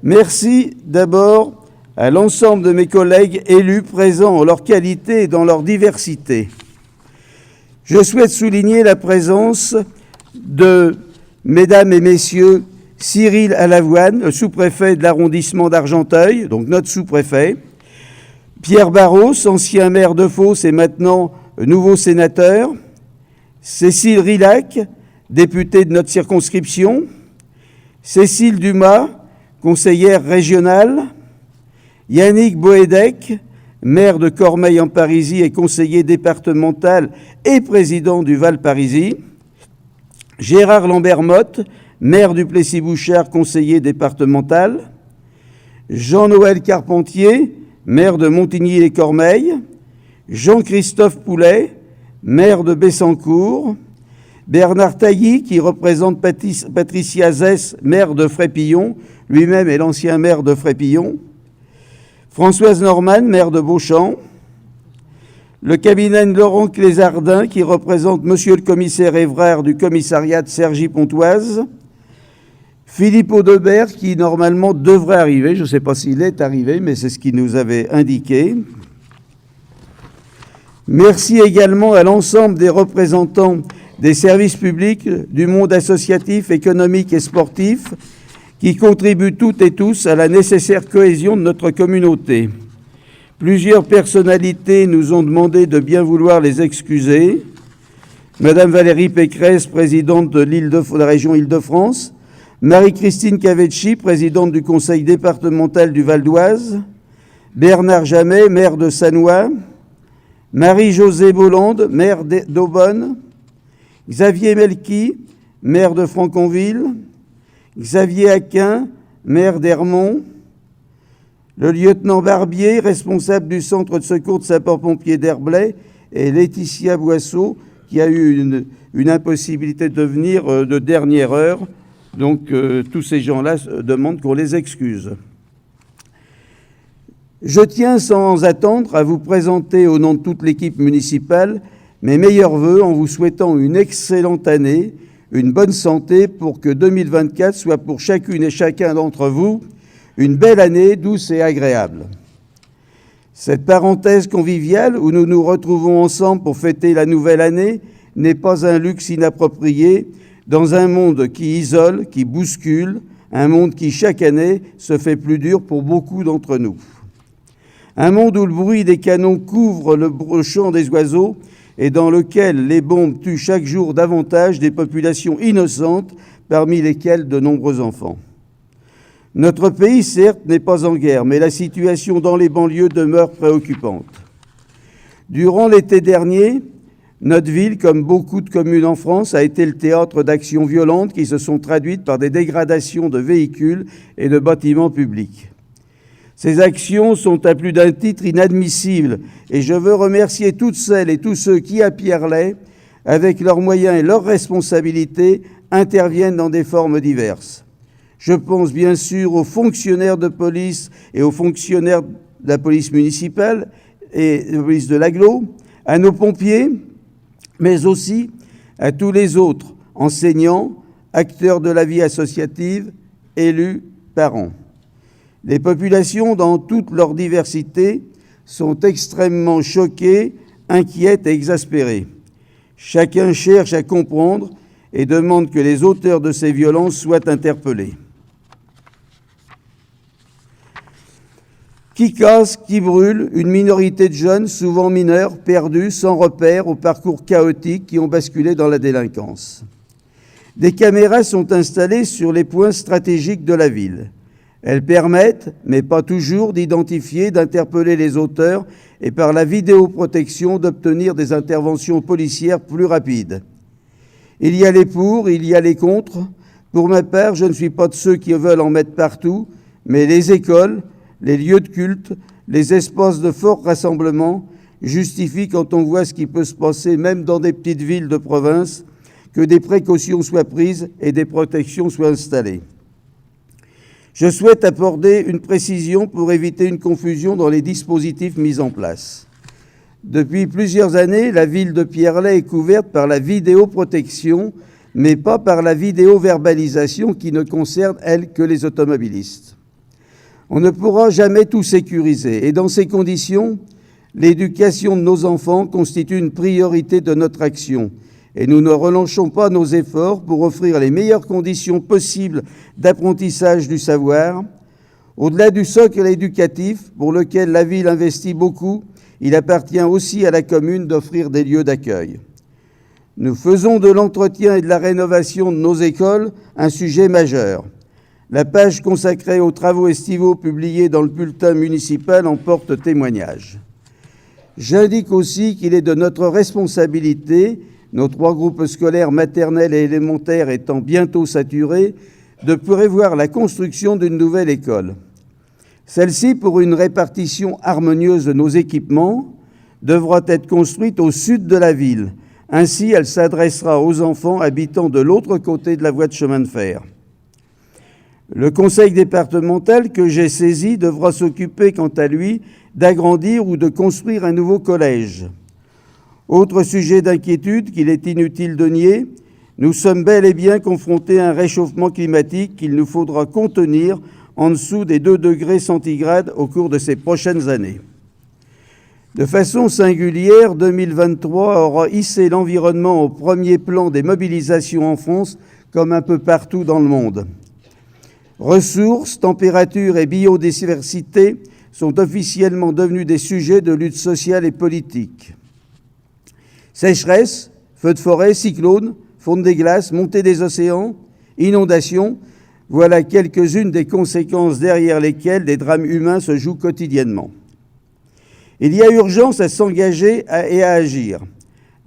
Merci d'abord à l'ensemble de mes collègues élus présents en leur qualité et dans leur diversité. Je souhaite souligner la présence de mesdames et messieurs Cyril Alavoine, le sous-préfet de l'arrondissement d'Argenteuil, donc notre sous-préfet, Pierre Barros, ancien maire de Fos et maintenant nouveau sénateur, Cécile Rilhac, députée de notre circonscription, Cécile Dumas, conseillère régionale, Yannick Boédek, maire de Cormeilles-en-Parisis et conseiller départemental et président du Val-Parisis, Gérard Lambert-Motte, maire du Plessis-Bouchard, conseiller départemental, Jean-Noël Carpentier, maire de Montigny-les-Cormeilles, Jean-Christophe Poulet, maire de Bessancourt, Bernard Tailly, qui représente Patricia Zès, maire de Frépillon, lui-même est l'ancien maire de Frépillon, Françoise Norman, maire de Beauchamp, le cabinet de Laurent Clésardin, qui représente monsieur le commissaire Évrard du commissariat de Cergy-Pontoise, Philippe Audebert, qui normalement devrait arriver, je ne sais pas s'il est arrivé, mais c'est ce qu'il nous avait indiqué. Merci également à l'ensemble des représentants des services publics, du monde associatif, économique et sportif, qui contribuent toutes et tous à la nécessaire cohésion de notre communauté. Plusieurs personnalités nous ont demandé de bien vouloir les excuser. Madame Valérie Pécresse, présidente de la région Île-de-France, Marie-Christine Cavetchi, présidente du conseil départemental du Val d'Oise, Bernard Jamet, maire de Sannois, Marie-Josée Bolande, maire d'Aubonne, Xavier Melki, maire de Franconville, Xavier Aquin, maire d'Hermont, le lieutenant Barbier, responsable du centre de secours de sapeurs-pompiers d'Herblay, et Laetitia Boisseau, qui a eu une impossibilité de venir de dernière heure. Donc tous ces gens-là demandent qu'on les excuse. Je tiens sans attendre à vous présenter au nom de toute l'équipe municipale mes meilleurs vœux en vous souhaitant une excellente année, une bonne santé pour que 2024 soit pour chacune et chacun d'entre vous une belle année douce et agréable. Cette parenthèse conviviale où nous nous retrouvons ensemble pour fêter la nouvelle année n'est pas un luxe inapproprié dans un monde qui isole, qui bouscule, un monde qui chaque année se fait plus dur pour beaucoup d'entre nous. Un monde où le bruit des canons couvre le chant des oiseaux et dans lequel les bombes tuent chaque jour davantage des populations innocentes, parmi lesquelles de nombreux enfants. Notre pays, certes, n'est pas en guerre, mais la situation dans les banlieues demeure préoccupante. Durant l'été dernier, notre ville, comme beaucoup de communes en France, a été le théâtre d'actions violentes qui se sont traduites par des dégradations de véhicules et de bâtiments publics. Ces actions sont à plus d'un titre inadmissibles et je veux remercier toutes celles et tous ceux qui, à Pierrelet, avec leurs moyens et leurs responsabilités, interviennent dans des formes diverses. Je pense bien sûr aux fonctionnaires de police et aux fonctionnaires de la police municipale et de la police de l'agglo, à nos pompiers, mais aussi à tous les autres enseignants, acteurs de la vie associative, élus, parents. Les populations, dans toute leur diversité, sont extrêmement choquées, inquiètes et exaspérées. Chacun cherche à comprendre et demande que les auteurs de ces violences soient interpellés. Qui casse, qui brûle, une minorité de jeunes, souvent mineurs, perdus, sans repère, au parcours chaotique, qui ont basculé dans la délinquance. Des caméras sont installées sur les points stratégiques de la ville. Elles permettent, mais pas toujours, d'identifier, d'interpeller les auteurs et par la vidéoprotection d'obtenir des interventions policières plus rapides. Il y a les pour, il y a les contre. Pour ma part, je ne suis pas de ceux qui veulent en mettre partout, mais les écoles, les lieux de culte, les espaces de fort rassemblement justifient, quand on voit ce qui peut se passer même dans des petites villes de province, que des précautions soient prises et des protections soient installées. Je souhaite apporter une précision pour éviter une confusion dans les dispositifs mis en place. Depuis plusieurs années, la ville de Pierrelet est couverte par la vidéoprotection, mais pas par la vidéoverbalisation qui ne concerne, elle, que les automobilistes. On ne pourra jamais tout sécuriser et dans ces conditions, l'éducation de nos enfants constitue une priorité de notre action et nous ne relâchons pas nos efforts pour offrir les meilleures conditions possibles d'apprentissage du savoir. Au-delà du socle éducatif, pour lequel la ville investit beaucoup, il appartient aussi à la commune d'offrir des lieux d'accueil. Nous faisons de l'entretien et de la rénovation de nos écoles un sujet majeur. La page consacrée aux travaux estivaux publiée dans le bulletin municipal en porte témoignage. J'indique aussi qu'il est de notre responsabilité, nos 3 groupes scolaires maternels et élémentaires étant bientôt saturés, de prévoir la construction d'une nouvelle école. Celle-ci, pour une répartition harmonieuse de nos équipements, devra être construite au sud de la ville. Ainsi, elle s'adressera aux enfants habitant de l'autre côté de la voie de chemin de fer. Le conseil départemental que j'ai saisi devra s'occuper, quant à lui, d'agrandir ou de construire un nouveau collège. Autre sujet d'inquiétude qu'il est inutile de nier, nous sommes bel et bien confrontés à un réchauffement climatique qu'il nous faudra contenir en dessous des 2 degrés centigrades au cours de ces prochaines années. De façon singulière, 2023 aura hissé l'environnement au premier plan des mobilisations en France, comme un peu partout dans le monde. Ressources, température et biodiversité sont officiellement devenus des sujets de lutte sociale et politique. Sécheresse, feux de forêt, cyclones, fonte des glaces, montée des océans, inondations, voilà quelques-unes des conséquences derrière lesquelles des drames humains se jouent quotidiennement. Il y a urgence à s'engager et à agir.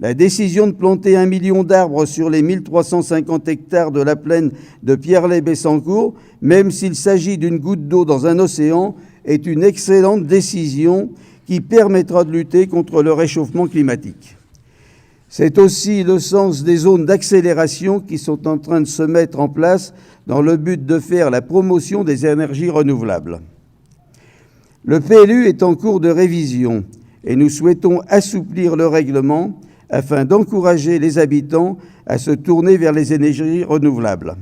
La décision de planter 1 million d'arbres sur les 1350 hectares de la plaine de Pierre-les-Bessancourt, même s'il s'agit d'une goutte d'eau dans un océan, est une excellente décision qui permettra de lutter contre le réchauffement climatique. C'est aussi le sens des zones d'accélération qui sont en train de se mettre en place dans le but de faire la promotion des énergies renouvelables. Le PLU est en cours de révision et nous souhaitons assouplir le règlement afin d'encourager les habitants à se tourner vers les énergies renouvelables.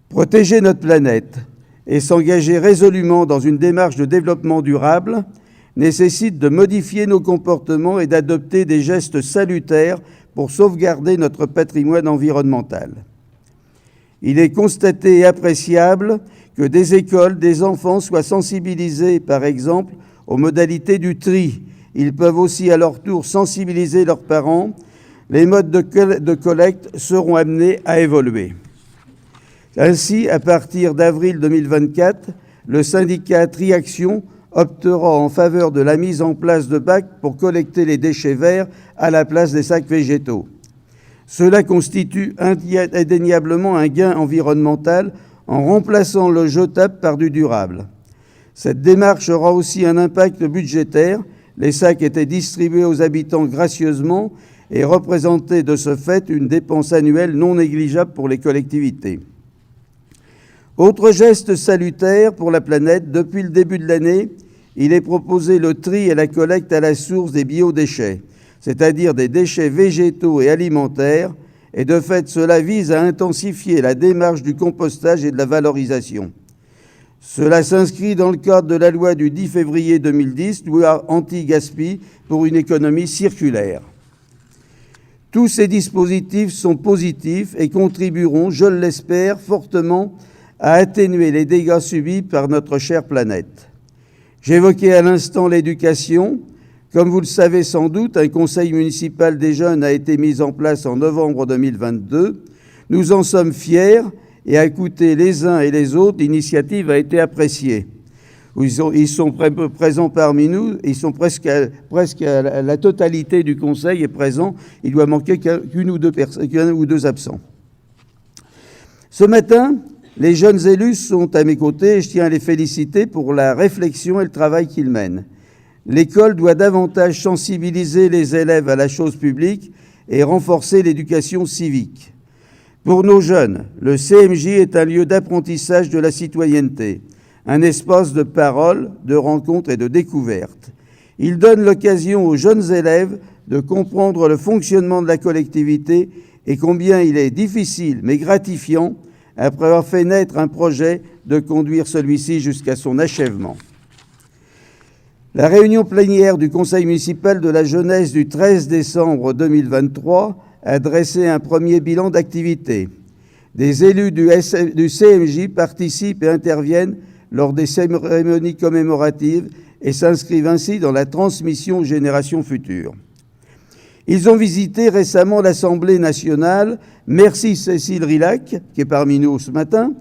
Protéger notre planète et s'engager résolument dans une démarche de développement durable nécessite de modifier nos comportements et d'adopter des gestes salutaires pour sauvegarder notre patrimoine environnemental. Il est constaté et appréciable que des écoles, des enfants soient sensibilisés, par exemple, aux modalités du tri. Ils peuvent aussi à leur tour sensibiliser leurs parents. Les modes de collecte seront amenés à évoluer. Ainsi, à partir d'avril 2024, le syndicat Triaction optera en faveur de la mise en place de bacs pour collecter les déchets verts à la place des sacs végétaux. Cela constitue indéniablement un gain environnemental en remplaçant le jetable par du durable. Cette démarche aura aussi un impact budgétaire. Les sacs étaient distribués aux habitants gracieusement et représentaient de ce fait une dépense annuelle non négligeable pour les collectivités. Autre geste salutaire pour la planète, depuis le début de l'année, il est proposé le tri et la collecte à la source des biodéchets, c'est-à-dire des déchets végétaux et alimentaires, et de fait cela vise à intensifier la démarche du compostage et de la valorisation. Cela s'inscrit dans le cadre de la loi du 10 février 2010, loi anti-gaspi pour une économie circulaire. Tous ces dispositifs sont positifs et contribueront, je l'espère, fortement à atténuer les dégâts subis par notre chère planète. J'évoquais à l'instant l'éducation. Comme vous le savez sans doute, un conseil municipal des jeunes a été mis en place en novembre 2022. Nous en sommes fiers et à écouter les uns et les autres, l'initiative a été appréciée. Ils sont présents parmi nous, ils sont presque la totalité du conseil est présent. Il doit manquer qu'un ou deux absents. Ce matin, les jeunes élus sont à mes côtés et je tiens à les féliciter pour la réflexion et le travail qu'ils mènent. L'école doit davantage sensibiliser les élèves à la chose publique et renforcer l'éducation civique. Pour nos jeunes, le CMJ est un lieu d'apprentissage de la citoyenneté, un espace de parole, de rencontre et de découverte. Il donne l'occasion aux jeunes élèves de comprendre le fonctionnement de la collectivité et combien il est difficile mais gratifiant après avoir fait naître un projet de conduire celui-ci jusqu'à son achèvement. La réunion plénière du Conseil municipal de la jeunesse du 13 décembre 2023 a dressé un premier bilan d'activité. Des élus du CMJ participent et interviennent lors des cérémonies commémoratives et s'inscrivent ainsi dans la transmission aux générations futures. Ils ont visité récemment l'Assemblée nationale. Merci Cécile Rilhac, qui est parmi nous ce matin.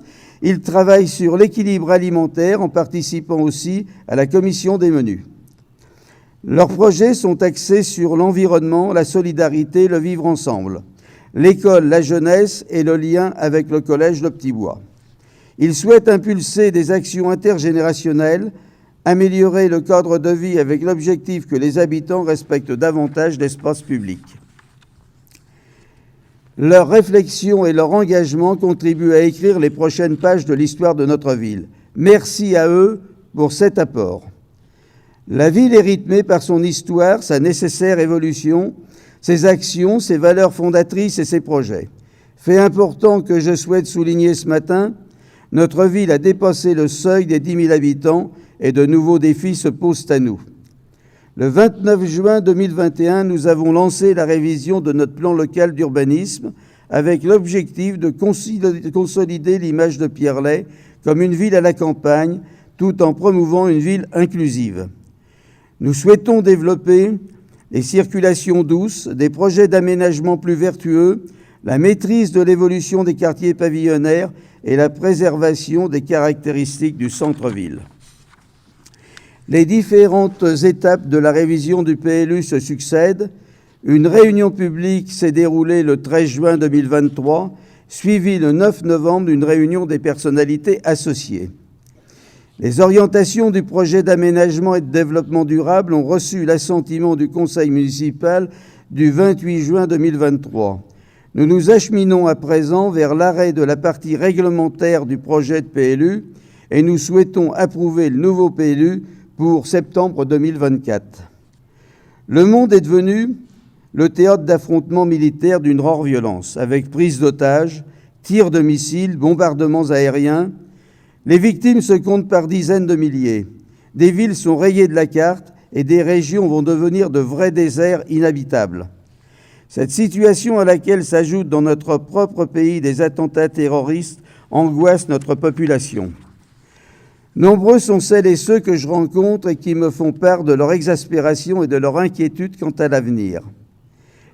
Ils travaillent sur l'équilibre alimentaire en participant aussi à la commission des menus. Leurs projets sont axés sur l'environnement, la solidarité, le vivre ensemble, l'école, la jeunesse et le lien avec le collège Le Petit Bois. Ils souhaitent impulser des actions intergénérationnelles, améliorer le cadre de vie avec l'objectif que les habitants respectent davantage l'espace public. Leur réflexion et leur engagement contribuent à écrire les prochaines pages de l'histoire de notre ville. Merci à eux pour cet apport. La ville est rythmée par son histoire, sa nécessaire évolution, ses actions, ses valeurs fondatrices et ses projets. Fait important que je souhaite souligner ce matin, notre ville a dépassé le seuil des 10 000 habitants et de nouveaux défis se posent à nous. Le 29 juin 2021, nous avons lancé la révision de notre plan local d'urbanisme avec l'objectif de consolider l'image de Pierrelaye comme une ville à la campagne, tout en promouvant une ville inclusive. Nous souhaitons développer les circulations douces, des projets d'aménagement plus vertueux, la maîtrise de l'évolution des quartiers pavillonnaires et la préservation des caractéristiques du centre-ville. Les différentes étapes de la révision du PLU se succèdent. Une réunion publique s'est déroulée le 13 juin 2023, suivie le 9 novembre d'une réunion des personnalités associées. Les orientations du projet d'aménagement et de développement durable ont reçu l'assentiment du Conseil municipal du 28 juin 2023. Nous nous acheminons à présent vers l'arrêt de la partie réglementaire du projet de PLU et nous souhaitons approuver le nouveau PLU pour septembre 2024. Le monde est devenu le théâtre d'affrontements militaires d'une rare violence, avec prise d'otages, tirs de missiles, bombardements aériens. Les victimes se comptent par dizaines de milliers. Des villes sont rayées de la carte et des régions vont devenir de vrais déserts inhabitables. Cette situation à laquelle s'ajoutent dans notre propre pays des attentats terroristes angoisse notre population. Nombreux sont celles et ceux que je rencontre et qui me font part de leur exaspération et de leur inquiétude quant à l'avenir.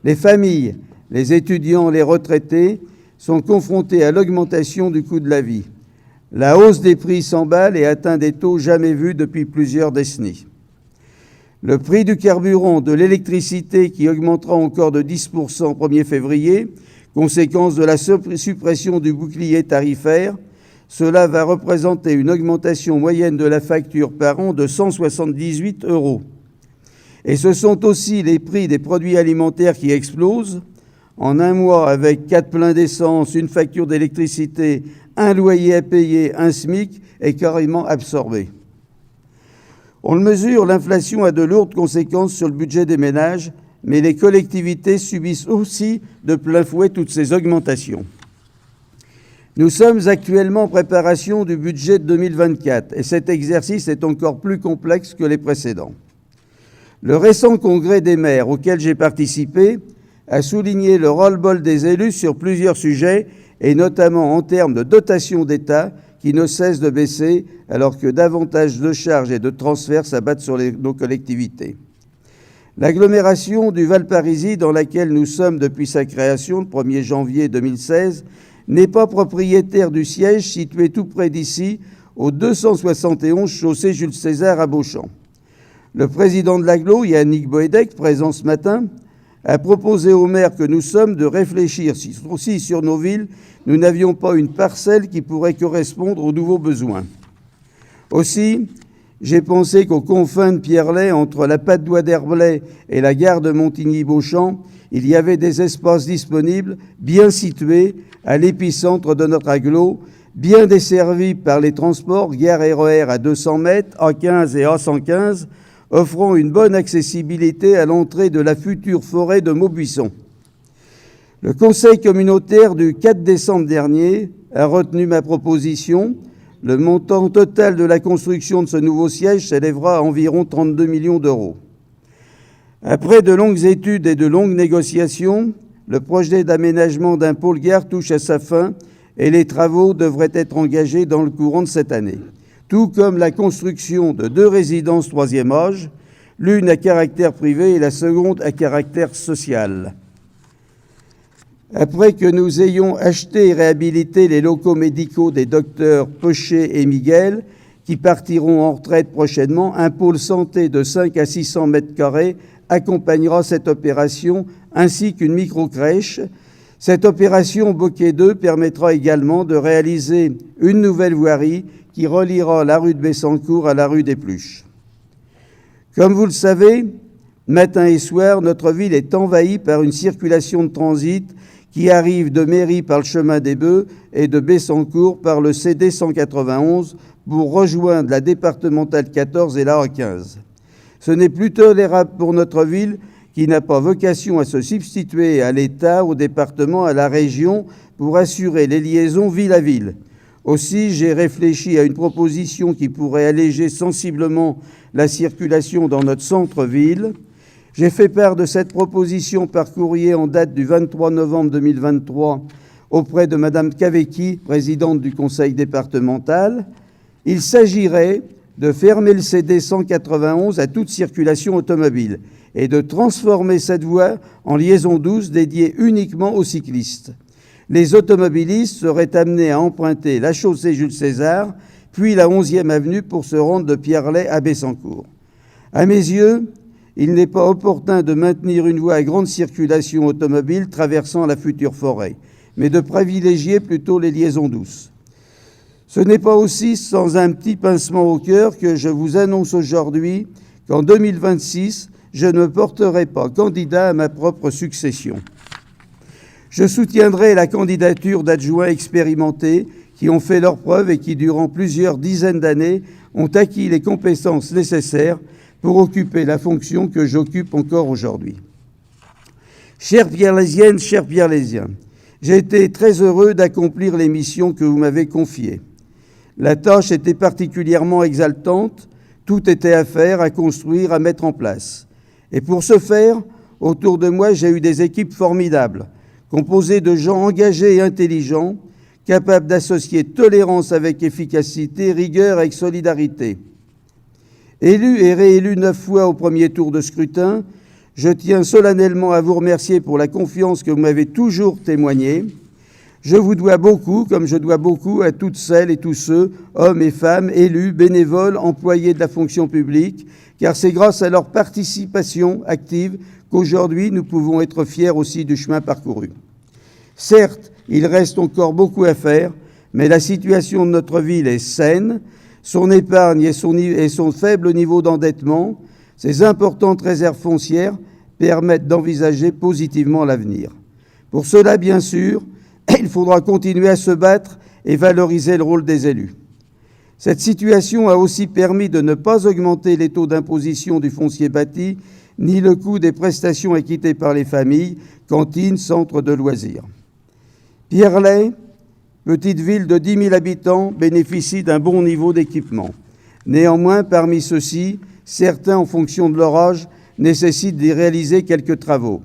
Les familles, les étudiants, les retraités sont confrontés à l'augmentation du coût de la vie. La hausse des prix s'emballe et atteint des taux jamais vus depuis plusieurs décennies. Le prix du carburant, de l'électricité qui augmentera encore de 10% au 1er février, conséquence de la suppression du bouclier tarifaire, cela va représenter une augmentation moyenne de la facture par an de 178 €. Et ce sont aussi les prix des produits alimentaires qui explosent. En un mois, avec 4 pleins d'essence, une facture d'électricité, un loyer à payer, un SMIC est carrément absorbé. On le mesure, l'inflation a de lourdes conséquences sur le budget des ménages, mais les collectivités subissent aussi de plein fouet toutes ces augmentations. Nous sommes actuellement en préparation du budget de 2024 et cet exercice est encore plus complexe que les précédents. Le récent congrès des maires auquel j'ai participé a souligné le ras-le-bol des élus sur plusieurs sujets et notamment en termes de dotation d'État qui ne cesse de baisser alors que davantage de charges et de transferts s'abattent sur nos collectivités. L'agglomération du Val-Parisis, dans laquelle nous sommes depuis sa création le 1er janvier 2016, n'est pas propriétaire du siège situé tout près d'ici, au 271 chaussée Jules César à Beauchamp. Le président de l'agglo, Yannick Boédek, présent ce matin, a proposé aux maires que nous sommes de réfléchir si sur nos villes, nous n'avions pas une parcelle qui pourrait correspondre aux nouveaux besoins. Aussi, j'ai pensé qu'aux confins de Pierrelaye, entre la patte d'Oie d'Herblay et la gare de Montigny-Beauchamp, il y avait des espaces disponibles, bien situés, à l'épicentre de notre agglo, bien desservis par les transports, gare RER à 200 mètres, A15 et A115, offrant une bonne accessibilité à l'entrée de la future forêt de Maubuisson. Le conseil communautaire du 4 décembre dernier a retenu ma proposition. Le montant total de la construction de ce nouveau siège s'élèvera à environ 32 millions d'euros. Après de longues études et de longues négociations, le projet d'aménagement d'un pôle gare touche à sa fin et les travaux devraient être engagés dans le courant de cette année, tout comme la construction de 2 résidences troisième âge, l'une à caractère privé et la seconde à caractère social. Après que nous ayons acheté et réhabilité les locaux médicaux des docteurs Pochet et Miguel, qui partiront en retraite prochainement, un pôle santé de 5 à 600 mètres carrés accompagnera cette opération, ainsi qu'une micro-crèche. Cette opération Bocquet 2 permettra également de réaliser une nouvelle voirie qui reliera la rue de Bessancourt à la rue des Pluches. Comme vous le savez, matin et soir, notre ville est envahie par une circulation de transit qui arrive de Méry par le chemin des Bœufs et de Bessancourt par le CD 191 pour rejoindre la départementale 14 et la A15. Ce n'est plus tolérable pour notre ville qui n'a pas vocation à se substituer à l'État, au département, à la région pour assurer les liaisons ville à ville. Aussi, j'ai réfléchi à une proposition qui pourrait alléger sensiblement la circulation dans notre centre-ville. J'ai fait part de cette proposition par courrier en date du 23 novembre 2023 auprès de Mme Cavecchi, présidente du conseil départemental. Il s'agirait de fermer le CD 191 à toute circulation automobile et de transformer cette voie en liaison douce dédiée uniquement aux cyclistes. Les automobilistes seraient amenés à emprunter la chaussée Jules César, puis la 11e avenue pour se rendre de Pierrelet à Bessancourt. À mes yeux, il n'est pas opportun de maintenir une voie à grande circulation automobile traversant la future forêt, mais de privilégier plutôt les liaisons douces. Ce n'est pas aussi sans un petit pincement au cœur que je vous annonce aujourd'hui qu'en 2026, je ne me porterai pas candidat à ma propre succession. Je soutiendrai la candidature d'adjoints expérimentés qui ont fait leurs preuves et qui, durant plusieurs dizaines d'années, ont acquis les compétences nécessaires pour occuper la fonction que j'occupe encore aujourd'hui. Chères Pierre-Lésiennes, chers Pierre-Lésiens, j'ai été très heureux d'accomplir les missions que vous m'avez confiées. La tâche était particulièrement exaltante, tout était à faire, à construire, à mettre en place. Et pour ce faire, autour de moi, j'ai eu des équipes formidables, composées de gens engagés et intelligents, capables d'associer tolérance avec efficacité, rigueur avec solidarité. Élu et réélu 9 fois au premier tour de scrutin, je tiens solennellement à vous remercier pour la confiance que vous m'avez toujours témoignée. Je vous dois beaucoup, comme je dois beaucoup à toutes celles et tous ceux, hommes et femmes, élus, bénévoles, employés de la fonction publique, car c'est grâce à leur participation active qu'aujourd'hui nous pouvons être fiers aussi du chemin parcouru. Certes, il reste encore beaucoup à faire, mais la situation de notre ville est saine. Son épargne et son faible niveau d'endettement, ses importantes réserves foncières permettent d'envisager positivement l'avenir. Pour cela, bien sûr, il faudra continuer à se battre et valoriser le rôle des élus. Cette situation a aussi permis de ne pas augmenter les taux d'imposition du foncier bâti, ni le coût des prestations acquittées par les familles, cantines, centres de loisirs. Pierrelet, petite ville de 10 000 habitants, bénéficie d'un bon niveau d'équipement. Néanmoins, parmi ceux-ci, certains, en fonction de leur âge, nécessitent d'y réaliser quelques travaux.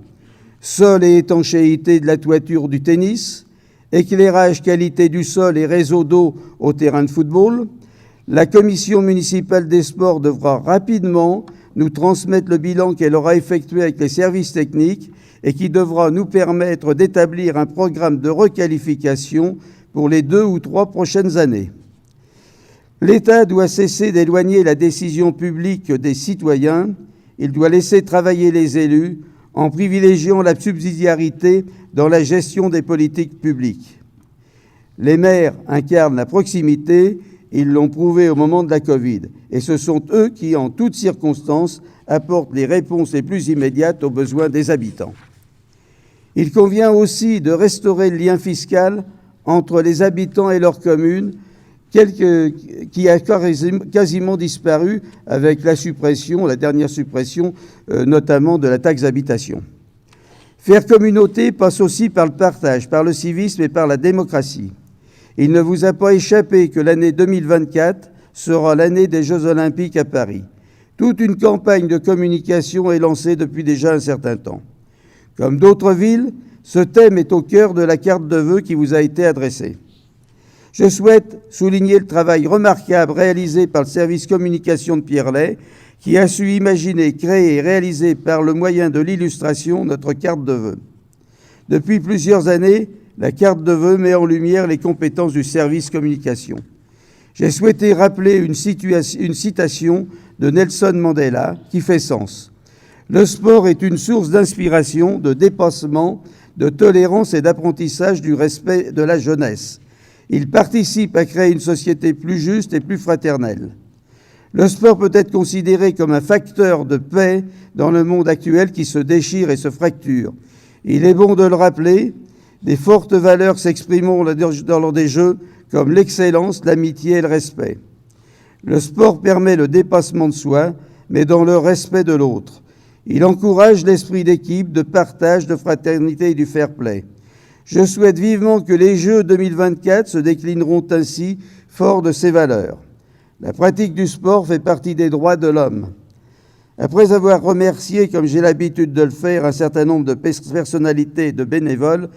Sol et étanchéité de la toiture du tennis, éclairage, qualité du sol et réseau d'eau au terrain de football. La commission municipale des sports devra rapidement nous transmettre le bilan qu'elle aura effectué avec les services techniques et qui devra nous permettre d'établir un programme de requalification pour les 2 ou 3 prochaines années. L'État doit cesser d'éloigner la décision publique des citoyens. Il doit laisser travailler les élus en privilégiant la subsidiarité dans la gestion des politiques publiques. Les maires incarnent la proximité, ils l'ont prouvé au moment de la Covid, et ce sont eux qui, en toutes circonstances, apportent les réponses les plus immédiates aux besoins des habitants. Il convient aussi de restaurer le lien fiscal entre les habitants et leurs communes, qui a quasiment disparu avec la dernière suppression, notamment de la taxe d'habitation. Faire communauté passe aussi par le partage, par le civisme et par la démocratie. Il ne vous a pas échappé que l'année 2024 sera l'année des Jeux Olympiques à Paris. Toute une campagne de communication est lancée depuis déjà un certain temps. Comme d'autres villes, ce thème est au cœur de la carte de vœux qui vous a été adressée. Je souhaite souligner le travail remarquable réalisé par le service communication de Pierrelet, qui a su imaginer, créer et réaliser par le moyen de l'illustration notre carte de vœux. Depuis plusieurs années, la carte de vœux met en lumière les compétences du service communication. J'ai souhaité rappeler une citation de Nelson Mandela qui fait sens. Le sport est une source d'inspiration, de dépassement, de tolérance et d'apprentissage du respect de la jeunesse. Il participe à créer une société plus juste et plus fraternelle. Le sport peut être considéré comme un facteur de paix dans le monde actuel qui se déchire et se fracture. Il est bon de le rappeler, des fortes valeurs s'exprimeront lors des Jeux comme l'excellence, l'amitié et le respect. Le sport permet le dépassement de soi, mais dans le respect de l'autre. Il encourage l'esprit d'équipe, de partage, de fraternité et du fair-play. Je souhaite vivement que les Jeux 2024 se déclineront ainsi, forts de ces valeurs. La pratique du sport fait partie des droits de l'homme. Après avoir remercié, comme j'ai l'habitude de le faire, un certain nombre de personnalités et de bénévoles,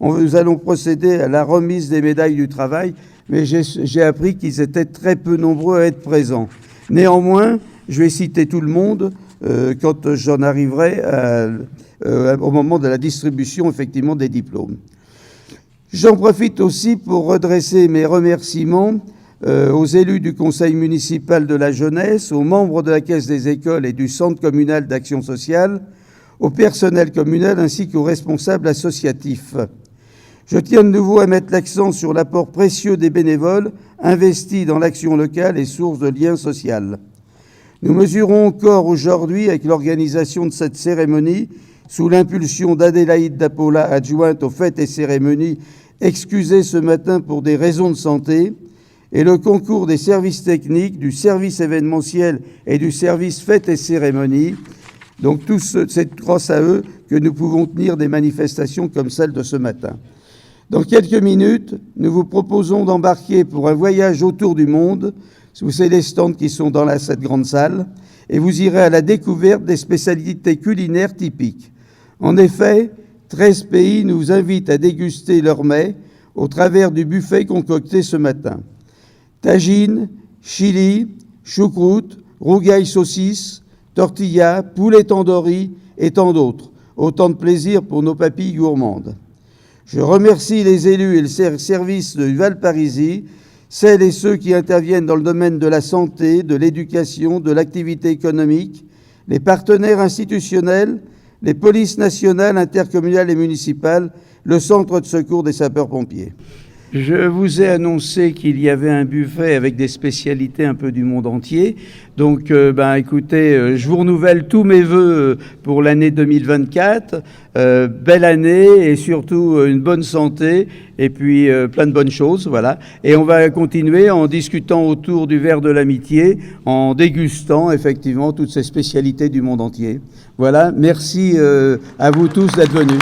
nous allons procéder à la remise des médailles du travail, mais j'ai appris qu'ils étaient très peu nombreux à être présents. Néanmoins, je vais citer tout le monde quand j'en arriverai au moment de la distribution, effectivement, des diplômes. J'en profite aussi pour redresser mes remerciements aux élus du conseil municipal de la jeunesse, aux membres de la Caisse des écoles et du centre communal d'action sociale, au personnel communal ainsi qu'aux responsables associatifs. Je tiens de nouveau à mettre l'accent sur l'apport précieux des bénévoles investis dans l'action locale et source de lien social. Nous mesurons encore aujourd'hui, avec l'organisation de cette cérémonie, sous l'impulsion d'Adélaïde Dapola, adjointe aux fêtes et cérémonies, excusée ce matin pour des raisons de santé, et le concours des services techniques, du service événementiel et du service fêtes et cérémonies. Donc c'est grâce à eux que nous pouvons tenir des manifestations comme celle de ce matin. Dans quelques minutes, nous vous proposons d'embarquer pour un voyage autour du monde, sous les stands qui sont dans cette grande salle, et vous irez à la découverte des spécialités culinaires typiques. En effet, 13 pays nous invitent à déguster leurs mets au travers du buffet concocté ce matin. Tagine, chili, choucroute, rougail saucisse, tortilla, poulet tandoori et tant d'autres. Autant de plaisir pour nos papilles gourmandes. Je remercie les élus et le service de Valparisis, celles et ceux qui interviennent dans le domaine de la santé, de l'éducation, de l'activité économique, les partenaires institutionnels, les polices nationales, intercommunales et municipales, le centre de secours des sapeurs-pompiers. Je vous ai annoncé qu'il y avait un buffet avec des spécialités un peu du monde entier. Donc, écoutez, je vous renouvelle tous mes vœux pour l'année 2024. Belle année et surtout une bonne santé et puis plein de bonnes choses, voilà. Et on va continuer en discutant autour du verre de l'amitié, en dégustant effectivement toutes ces spécialités du monde entier. Voilà, merci à vous tous d'être venus.